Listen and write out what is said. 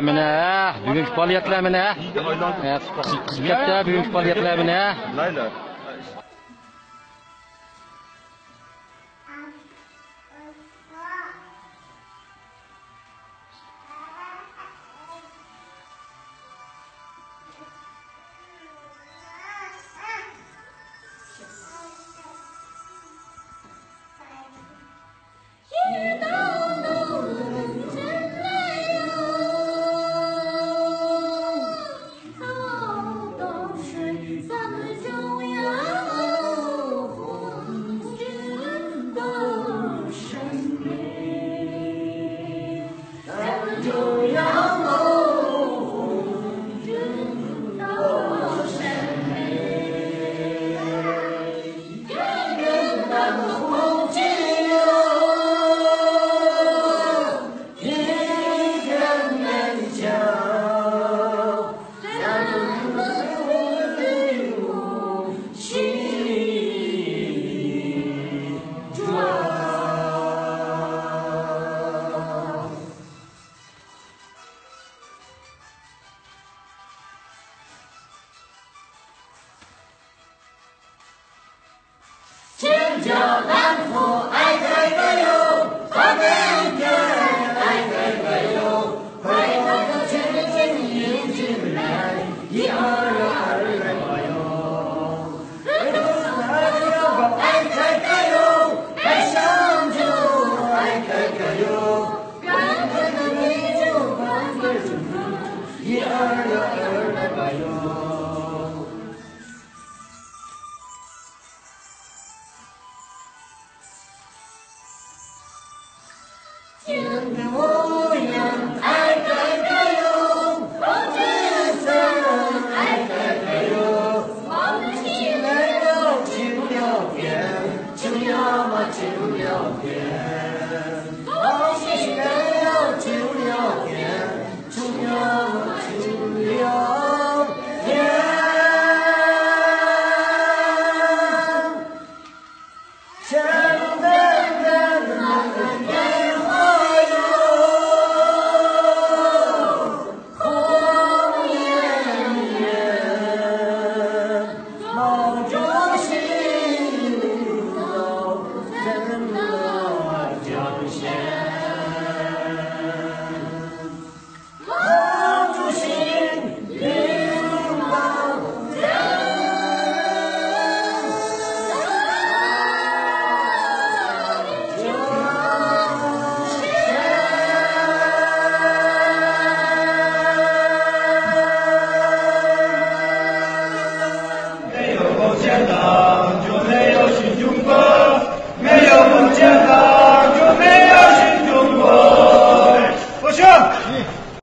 Mana bugungi faoliyatlar mana. Qiz katta bugungi faoliyatlar mana. Layla.千家万户爱开个哟，他们家爱开个哟，快快的全人见你进来，一二来吧哟，爱开个哟，爱上就爱开个哟，赶快的你就赶快就一二来吧哟。天的模样，爱开开哟，红紫色，爱开开哟，我们起来了，就要变，就要嘛就要变，我们起来了，就要变，就要嘛就要变。见到。